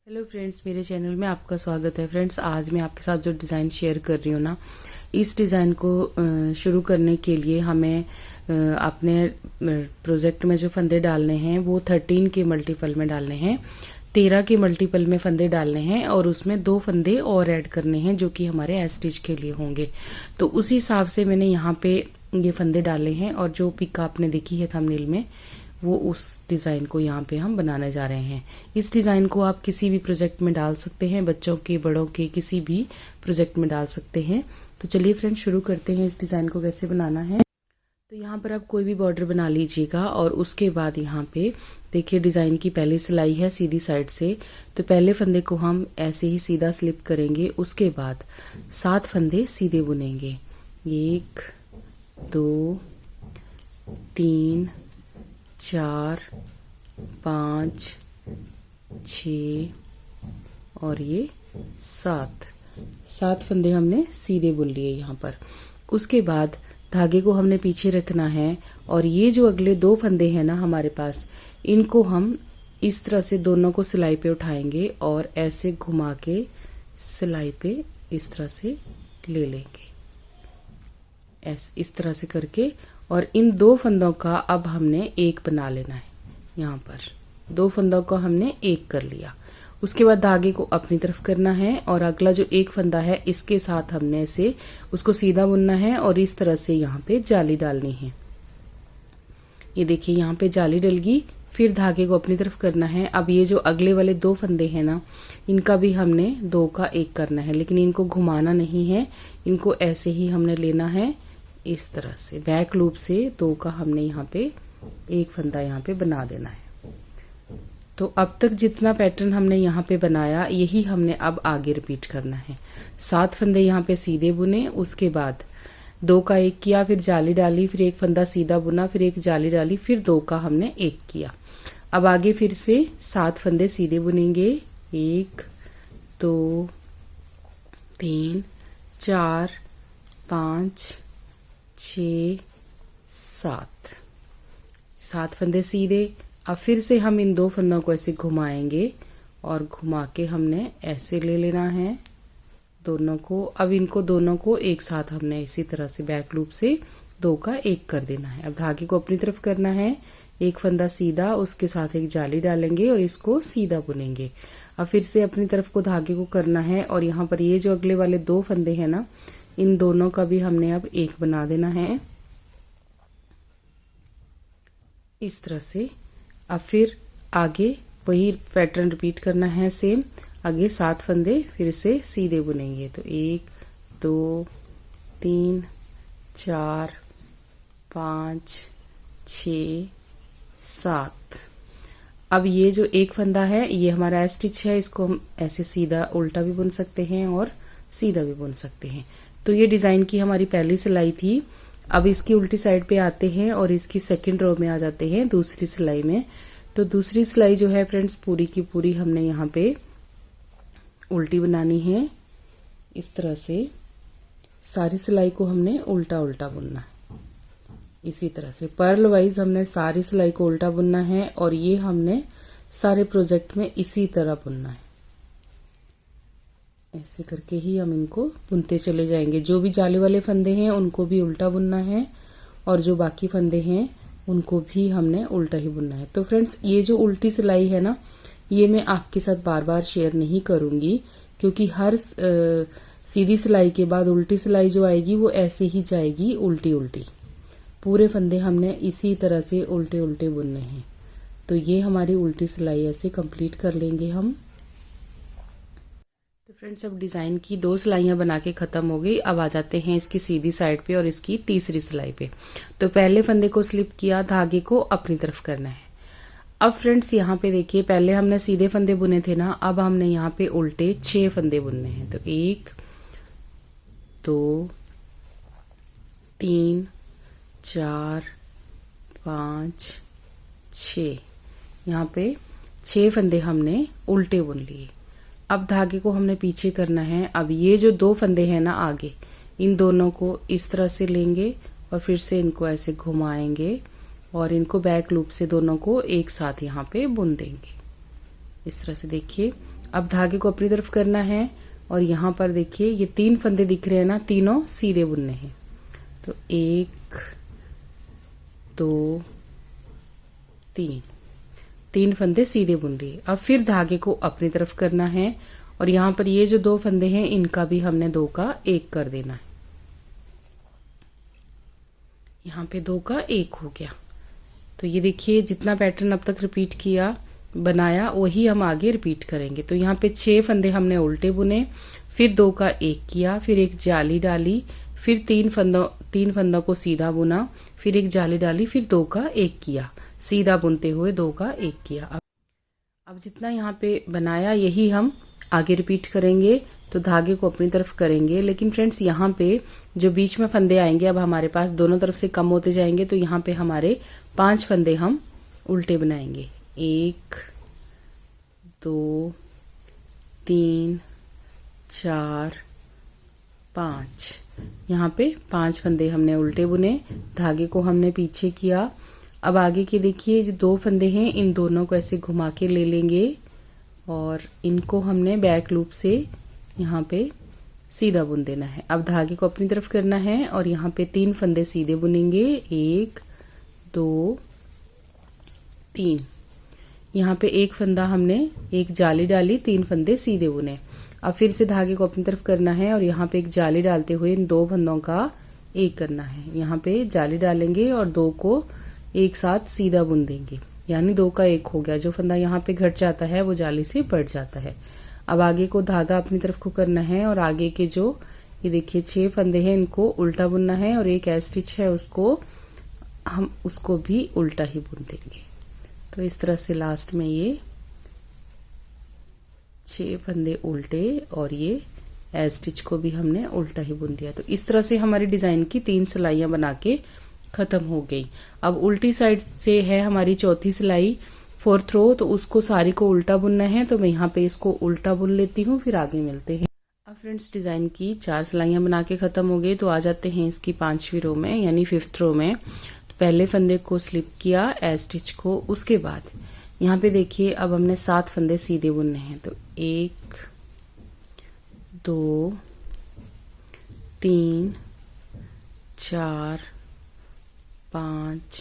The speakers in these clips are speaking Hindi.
हेलो फ्रेंड्स, मेरे चैनल में आपका स्वागत है। फ्रेंड्स, आज मैं आपके साथ जो डिज़ाइन शेयर कर रही हूँ ना, इस डिज़ाइन को शुरू करने के लिए हमें अपने प्रोजेक्ट में जो फंदे डालने हैं वो 13 के मल्टीपल में डालने हैं, 13 के मल्टीपल में फंदे डालने हैं और उसमें 2 फंदे और ऐड करने हैं जो कि हमारे एस्टिच के लिए होंगे। तो उसी हिसाब से मैंने यहाँ पे ये फंदे डाले हैं और जो पिक आपने देखी है थंबनेल में, वो उस डिज़ाइन को यहाँ पे हम बनाने जा रहे हैं। इस डिज़ाइन को आप किसी भी प्रोजेक्ट में डाल सकते हैं, बच्चों के, बड़ों के, किसी भी प्रोजेक्ट में डाल सकते हैं। तो चलिए फ्रेंड्स, शुरू करते हैं इस डिज़ाइन को कैसे बनाना है। तो यहाँ पर आप कोई भी बॉर्डर बना लीजिएगा और उसके बाद यहाँ पे देखिए डिज़ाइन की पहली सिलाई है सीधी साइड से। तो पहले फंदे को हम ऐसे ही सीधा स्लिप करेंगे, उसके बाद 7 फंदे सीधे बुनेंगे। 1 2 3 4 5 6 और ये 7 फंदे हमने सीधे बुन लिए यहाँ पर। उसके बाद धागे को हमने पीछे रखना है और ये जो अगले 2 फंदे हैं ना हमारे पास, इनको हम इस तरह से दोनों को सिलाई पे उठाएंगे और ऐसे घुमा के सिलाई पे इस तरह से ले लेंगे, इस तरह से करके। और इन 2 फंदों का अब हमने एक बना लेना है। यहाँ पर 2 फंदों को हमने एक कर लिया। उसके बाद धागे को अपनी तरफ करना है और अगला जो एक फंदा है इसके साथ हमने ऐसे उसको सीधा बुनना है और इस तरह से यहाँ पे जाली डालनी है। ये देखिए यहाँ पे जाली डल गई। फिर धागे को अपनी तरफ करना है। अब ये जो अगले वाले 2 फंदे हैं ना, इनका भी हमने 2 का एक करना है, लेकिन इनको घुमाना नहीं है, इनको ऐसे ही हमने लेना है इस तरह से। बैक लूप से 2 का हमने यहाँ पे एक फंदा यहाँ पे बना देना है। तो अब तक जितना पैटर्न हमने यहाँ पे बनाया, यही हमने अब आगे रिपीट करना है। 7 फंदे यहाँ पे सीधे बुने, उसके बाद 2 का एक किया, फिर जाली डाली, फिर एक फंदा सीधा बुना, फिर एक जाली डाली, फिर 2 का हमने एक किया। अब आगे फिर से 7 फंदे सीधे बुनेंगे। 1 2 3 4 5 6 7 फंदे सीधे। अब फिर से हम इन 2 फंदों को ऐसे घुमाएंगे और घुमा के हमने ऐसे ले लेना है दोनों को। अब इनको दोनों को एक साथ हमने इसी तरह से बैक लूप से 2 का एक कर देना है। अब धागे को अपनी तरफ करना है, एक फंदा सीधा, उसके साथ एक जाली डालेंगे और इसको सीधा बुनेंगे। अब फिर से अपनी तरफ को धागे को करना है और यहाँ पर ये जो अगले वाले 2 फंदे हैं ना, इन दोनों का भी हमने अब एक बना देना है इस तरह से। अब फिर आगे वही पैटर्न रिपीट करना है सेम। आगे 7 फंदे फिर से सीधे बुनेंगे। तो 1 2 3 4 5 6 7। अब ये जो एक फंदा है ये हमारा स्टिच है, इसको हम ऐसे सीधा उल्टा भी बुन सकते हैं और सीधा भी बुन सकते हैं। तो ये डिज़ाइन की हमारी पहली सिलाई थी। अब इसकी उल्टी साइड पे आते हैं और इसकी सेकंड रो में आ जाते हैं, दूसरी सिलाई में। तो दूसरी सिलाई जो है फ्रेंड्स, पूरी की पूरी हमने यहाँ पे उल्टी बनानी है इस तरह से। सारी सिलाई को हमने उल्टा उल्टा बुनना है इसी तरह से। पर्ल वाइज हमने सारी सिलाई को उल्टा बुनना है और ये हमने सारे प्रोजेक्ट में इसी तरह बुनना है। ऐसे करके ही हम इनको बुनते चले जाएंगे। जो भी जाले वाले फंदे हैं उनको भी उल्टा बुनना है और जो बाकी फंदे हैं उनको भी हमने उल्टा ही बुनना है। तो फ्रेंड्स, ये जो उल्टी सिलाई है ना, ये मैं आपके साथ बार बार शेयर नहीं करूँगी, क्योंकि हर सीधी सिलाई के बाद उल्टी सिलाई जो आएगी वो ऐसे ही जाएगी उल्टी उल्टी। पूरे फंदे हमने इसी तरह से उल्टे उल्टे बुनने हैं। तो ये हमारी उल्टी सिलाई ऐसे कंप्लीट कर लेंगे हम। तो फ्रेंड्स, अब डिज़ाइन की 2 सिलाइयाँ बना के ख़त्म हो गई। अब आ जाते हैं इसकी सीधी साइड पे और इसकी तीसरी सिलाई पे। तो पहले फंदे को स्लिप किया, धागे को अपनी तरफ करना है। अब फ्रेंड्स यहाँ पे देखिए, पहले हमने सीधे फंदे बुने थे ना, अब हमने यहाँ पे उल्टे 6 फंदे बुनने हैं। तो 1 2 3 4 5 6, यहाँ पे 6 फंदे हमने उल्टे बुन लिए। अब धागे को हमने पीछे करना है। अब ये जो 2 फंदे हैं ना आगे, इन दोनों को इस तरह से लेंगे और फिर से इनको ऐसे घुमाएंगे और इनको बैक लूप से दोनों को एक साथ यहाँ पे बुन देंगे इस तरह से। देखिए, अब धागे को अपनी तरफ करना है और यहाँ पर देखिए ये 3 फंदे दिख रहे हैं ना, तीनों सीधे बुनने हैं। तो 1 2 3 फंदे सीधे बुन लिए। अब फिर धागे को अपनी तरफ करना है और यहाँ पर ये जो 2 फंदे हैं इनका भी हमने 2 का 1 कर देना है। यहाँ पे 2 का 1 हो गया। तो ये देखिए जितना पैटर्न अब तक रिपीट किया बनाया वही हम आगे रिपीट करेंगे। तो यहाँ पे 6 फंदे हमने उल्टे बुने, फिर 2 का 1 किया, फिर एक जाली डाली, फिर 3 फंदों को सीधा बुना, फिर एक जाली डाली, फिर 2 का 1 किया, सीधा बुनते हुए 2 का 1 किया। अब जितना यहाँ पे बनाया यही हम आगे रिपीट करेंगे। तो धागे को अपनी तरफ करेंगे, लेकिन फ्रेंड्स यहाँ पे जो बीच में फंदे आएंगे अब हमारे पास दोनों तरफ से कम होते जाएंगे। तो यहाँ पे हमारे 5 फंदे हम उल्टे बनाएंगे। 1 2 3 4 5। यहाँ पे 5 फंदे हमने उल्टे बुने, धागे को हमने पीछे किया। अब आगे के देखिए जो 2 फंदे हैं इन दोनों को ऐसे घुमा के ले लेंगे और इनको हमने बैक लूप से यहाँ पे सीधा बुन देना है। अब धागे को अपनी तरफ करना है और यहाँ पे 3 फंदे सीधे बुनेंगे। 1 2 3। यहाँ पे 1 फंदा हमने एक जाली डाली, 3 फंदे सीधे बुने। अब फिर से धागे को अपनी तरफ करना है और यहाँ पे एक जाली डालते हुए इन 2 फंदों का 1 करना है। यहाँ पे जाली डालेंगे और 2 को एक साथ सीधा बुन देंगे, यानी 2 का 1 हो गया। जो फंदा यहाँ पे घट जाता है वो जाली से बढ़ जाता है। अब आगे को धागा अपनी तरफ को करना है और आगे के जो ये देखिए 6 फंदे हैं इनको उल्टा बुनना है और एक स्टिच है उसको हम उसको भी उल्टा ही बुन देंगे। तो इस तरह से लास्ट में ये 6 फंदे उल्टे और ये स्टिच को भी हमने उल्टा ही बुन दिया। तो इस तरह से हमारी डिजाइन की 3 सिलाइयां बना के खत्म हो गई। अब उल्टी साइड से है हमारी चौथी सिलाई 4th रो, तो उसको सारी को उल्टा बुनना है। तो मैं यहाँ पे इसको उल्टा बुन लेती हूँ, फिर आगे मिलते हैं। अब फ्रेंड्स डिजाइन की 4 सिलाइयां बना के खत्म हो गई। तो आ जाते हैं इसकी 5वीं रो में यानी 5th रो में। तो पहले फंदे को स्लिप किया स्टिच को, उसके बाद यहाँ पे देखिए अब हमने 7 फंदे सीधे बुनने हैं। तो 1 2 3 4 5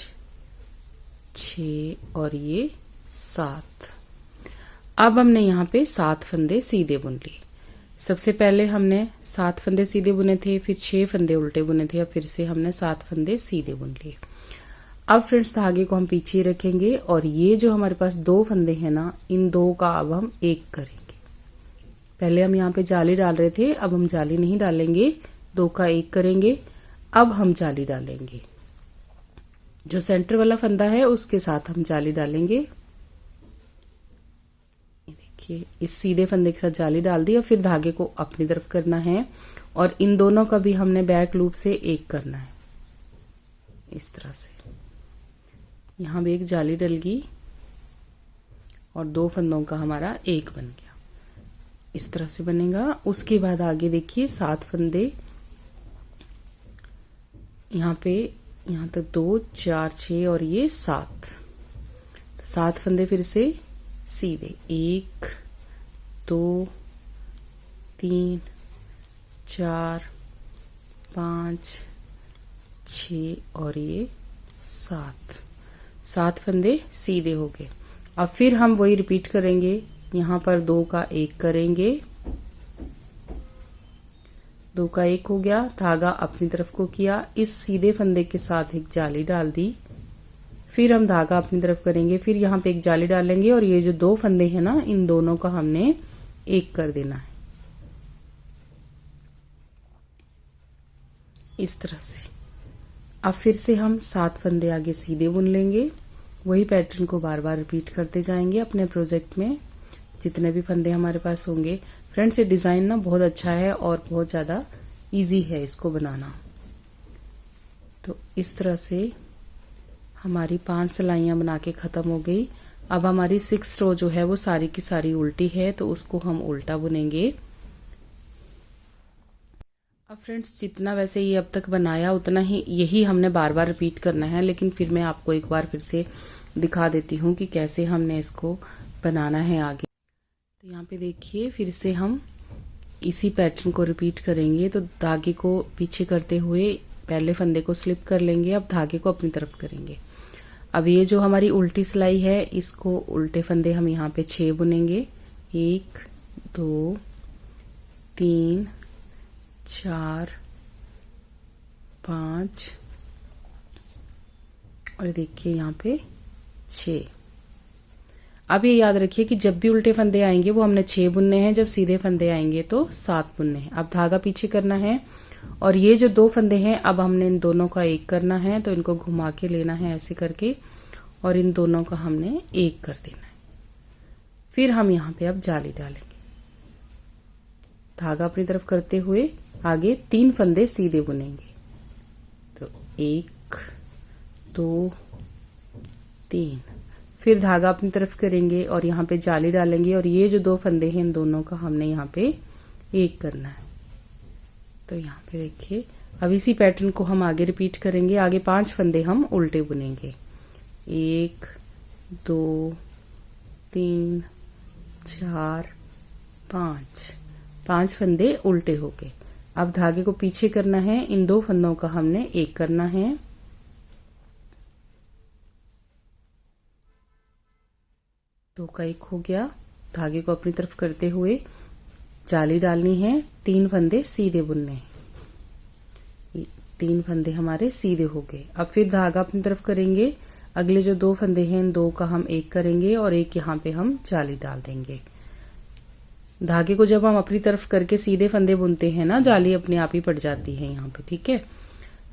6 और ये 7। अब हमने यहाँ पे 7 फंदे सीधे बुन लिए। सबसे पहले हमने 7 फंदे सीधे बुने थे, फिर 6 फंदे उल्टे बुने थे, अब फिर से हमने 7 फंदे सीधे बुन लिए। अब फ्रेंड्स धागे को हम पीछे रखेंगे और ये जो हमारे पास 2 फंदे हैं ना, इन 2 का अब हम 1 करेंगे। पहले हम यहाँ पे जाली डाल रहे थे, अब हम जाली नहीं डालेंगे, 2 का 1 करेंगे। अब हम जाली डालेंगे, जो सेंटर वाला फंदा है उसके साथ हम जाली डालेंगे। देखिए इस सीधे फंदे के साथ जाली डाल दी और फिर धागे को अपनी तरफ करना है और इन दोनों का भी हमने बैक लूप से 1 करना है। इस तरह से यहाँ भी एक जाली डल गई और 2 फंदों का हमारा 1 बन गया। इस तरह से बनेगा। उसके बाद आगे देखिए 7 फंदे यहाँ पे, यहाँ तक 2 4 6 और ये 7। तो 7 फंदे फिर से सीधे, 1 2 3 4 5 6 और ये 7 फंदे सीधे हो गए। अब फिर हम वही रिपीट करेंगे। यहाँ पर 2 का 1 करेंगे, 2 का 1 हो गया, धागा अपनी तरफ को किया, इस सीधे फंदे के साथ एक जाली डाल दी, फिर हम धागा अपनी तरफ करेंगे, फिर यहाँ पे एक जाली डालेंगे और ये जो 2 फंदे हैं ना, इन दोनों का हमने 1 कर देना है। इस तरह से अब फिर से हम 7 फंदे आगे सीधे बुन लेंगे। वही पैटर्न को बार बार रिपीट करते जाएंगे अपने प्रोजेक्ट में जितने भी फंदे हमारे पास होंगे। फ्रेंड्स ये डिजाइन ना बहुत अच्छा है और बहुत ज्यादा इजी है इसको बनाना। तो इस तरह से हमारी 5 सिलाइयां बना के खत्म हो गई। अब हमारी 6 रो जो है वो सारी की सारी उल्टी है, तो उसको हम उल्टा बुनेंगे। अब फ्रेंड्स जितना वैसे ये अब तक बनाया उतना ही यही हमने बार बार रिपीट करना है, लेकिन फिर मैं आपको एक बार फिर से दिखा देती हूँ कि कैसे हमने इसको बनाना है आगे। तो यहाँ पे देखिए फिर से हम इसी पैटर्न को रिपीट करेंगे। तो धागे को पीछे करते हुए पहले फंदे को स्लिप कर लेंगे, अब धागे को अपनी तरफ करेंगे। अब ये जो हमारी उल्टी सिलाई है, इसको उल्टे फंदे हम यहाँ पे 6 बुनेंगे। 1 2 3 4 5 और देखिए यहाँ पे 6। अब ये याद रखिए कि जब भी उल्टे फंदे आएंगे वो हमने 6 बुनने हैं, जब सीधे फंदे आएंगे तो 7 बुनने हैं। अब धागा पीछे करना है और ये जो 2 फंदे हैं अब हमने इन दोनों का एक करना है। तो इनको घुमा के लेना है ऐसे करके और इन दोनों का हमने एक कर देना है। फिर हम यहाँ पे अब जाली डालेंगे। धागा अपनी तरफ करते हुए आगे 3 फंदे सीधे बुनेंगे। तो 1 2 3, फिर धागा अपनी तरफ करेंगे और यहाँ पे जाली डालेंगे और ये जो 2 फंदे हैं इन दोनों का हमने यहाँ पे एक करना है। तो यहाँ पे देखिए अब इसी पैटर्न को हम आगे रिपीट करेंगे। आगे 5 फंदे हम उल्टे बुनेंगे। 1 2 3 4 5 फंदे उल्टे हो गए। अब धागे को पीछे करना है, इन 2 फंदों का हमने एक करना है। दो का एक हो गया। धागे को अपनी तरफ करते हुए जाली डालनी है, 3 फंदे सीधे बुनने हैं। 3 फंदे हमारे सीधे हो गए। अब फिर धागा अपनी तरफ करेंगे, अगले जो 2 फंदे हैं इन 2 का हम एक करेंगे और एक यहाँ पे हम जाली डाल देंगे। धागे को जब हम अपनी तरफ करके सीधे फंदे बुनते हैं ना, जाली अपने आप ही पड़ जाती है यहाँ पे, ठीक है।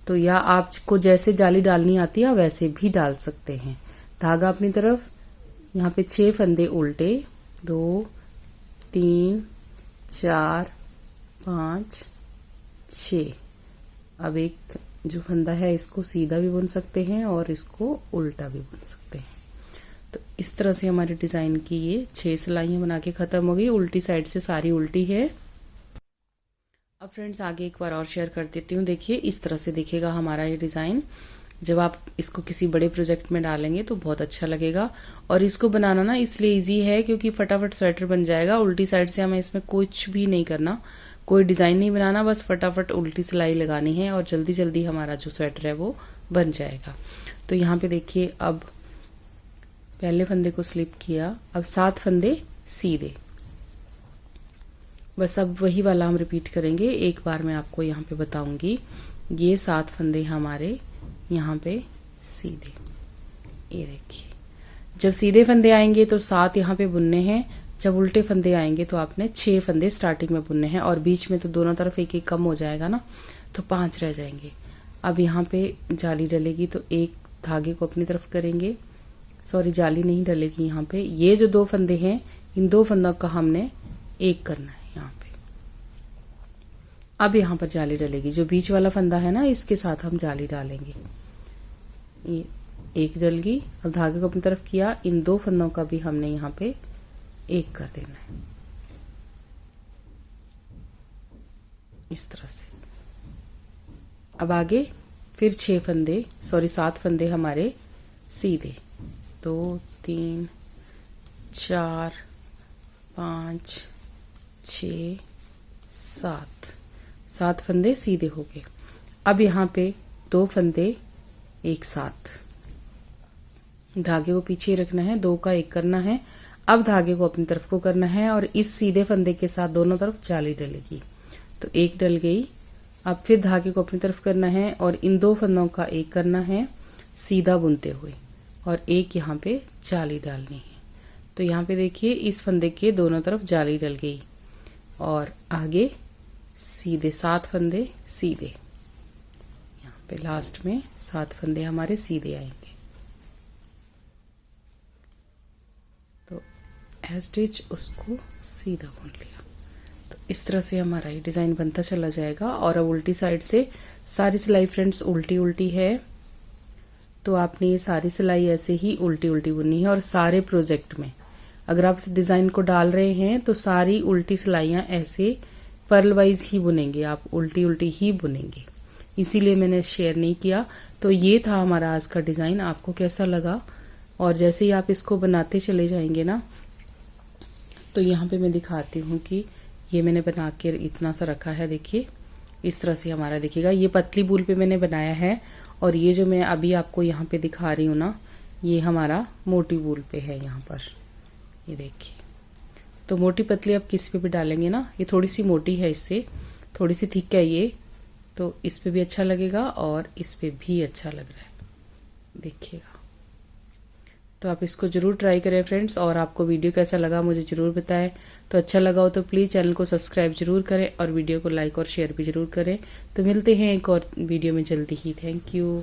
तो या आपको जैसे जाली डालनी आती है वैसे भी डाल सकते हैं। धागा अपनी तरफ, यहाँ पे 6 फंदे उल्टे, 2 3 4 5 6। अब एक जो फंदा है इसको सीधा भी बुन सकते हैं और इसको उल्टा भी बुन सकते हैं। तो इस तरह से हमारे डिजाइन की ये 6 सिलाइयां बना के खत्म हो गई। उल्टी साइड से सारी उल्टी है। अब फ्रेंड्स आगे एक बार और शेयर कर देती हूँ। देखिए इस तरह से दिखेगा हमारा ये डिजाइन। जब आप इसको किसी बड़े प्रोजेक्ट में डालेंगे तो बहुत अच्छा लगेगा। और इसको बनाना ना इसलिए इजी है क्योंकि फटाफट स्वेटर बन जाएगा। उल्टी साइड से हमें इसमें कुछ भी नहीं करना, कोई डिज़ाइन नहीं बनाना, बस फटाफट उल्टी सिलाई लगानी है और जल्दी जल्दी हमारा जो स्वेटर है वो बन जाएगा। तो यहाँ पे देखिए अब पहले फंदे को स्लिप किया, अब 7 फंदे सीधे। बस अब वही वाला हम रिपीट करेंगे। एक बार मैं आपको यहाँ पे बताऊंगी। ये 7 फंदे हमारे यहाँ पे सीधे, ये देखिए। जब सीधे फंदे आएंगे तो 7 यहाँ पे बुनने हैं। जब उल्टे फंदे आएंगे तो आपने 6 फंदे स्टार्टिंग में बुनने हैं और बीच में तो दोनों तरफ एक एक कम हो जाएगा ना, तो 5 रह जाएंगे। अब यहाँ पे जाली डलेगी तो एक धागे को अपनी तरफ करेंगे, सॉरी जाली नहीं डलेगी यहाँ पे। ये जो 2 फंदे हैं इन 2 फंदों का हमने एक करना है यहाँ पे। अब यहाँ पर जाली डलेगी, जो बीच वाला फंदा है ना इसके साथ हम जाली डालेंगे। ये एक डल गई। अब धागे को अपनी तरफ किया, इन 2 फंदों का भी हमने यहाँ पे एक कर देना है इस तरह से। अब आगे फिर 6 फंदे, सॉरी 7 फंदे हमारे सीधे। 2 3 4 5 6 7 फंदे सीधे हो गए। अब यहाँ पे 2 फंदे एक साथ, धागे को पीछे रखना है, 2 का एक करना है। अब धागे को अपनी तरफ को करना है और इस सीधे फंदे के साथ दोनों तरफ जाली डलेगी। तो एक डल गई। अब फिर धागे को अपनी तरफ करना है और इन 2 फंदों का एक करना है सीधा बुनते हुए और एक यहाँ पे जाली डालनी है। तो यहाँ पे देखिए इस फंदे के दोनों तरफ जाली डल गई और आगे सीधे 7 फंदे सीधे। यहाँ पे लास्ट में 7 फंदे हमारे सीधे आएंगे। तो स्टिच उसको सीधा बुन लिया। तो इस तरह से हमारा ये डिज़ाइन बनता चला जाएगा। और अब उल्टी साइड से सारी सिलाई फ्रेंड्स उल्टी उल्टी है, तो आपने ये सारी सिलाई ऐसे ही उल्टी उल्टी बुननी है। और सारे प्रोजेक्ट में अगर आप इस डिज़ाइन को डाल रहे हैं तो सारी उल्टी सिलाइयाँ ऐसे पर्ल वाइज ही बुनेंगे, आप उल्टी उल्टी ही बुनेंगे, इसीलिए मैंने शेयर नहीं किया। तो ये था हमारा आज का डिज़ाइन। आपको कैसा लगा? और जैसे ही आप इसको बनाते चले जाएंगे ना तो यहाँ पे मैं दिखाती हूँ कि ये मैंने बना के इतना सा रखा है। देखिए इस तरह से हमारा दिखेगा। ये पतली वूल पे मैंने बनाया है और ये जो मैं अभी आपको यहाँ पे दिखा रही हूँ ना, ये हमारा मोटी वूल पे है यहाँ पर। ये देखिए, तो मोटी पतली आप किस पे भी डालेंगे ना, ये थोड़ी सी मोटी है, इससे थोड़ी सी थिक है ये, तो इस पे भी अच्छा लगेगा और इस पे भी अच्छा लग रहा है, देखिएगा। तो आप इसको ज़रूर ट्राई करें फ्रेंड्स, और आपको वीडियो कैसा लगा मुझे ज़रूर बताएं। तो अच्छा लगा हो तो प्लीज़ चैनल को सब्सक्राइब जरूर करें और वीडियो को लाइक और शेयर भी ज़रूर करें। तो मिलते हैं एक और वीडियो में जल्दी ही। Thank you.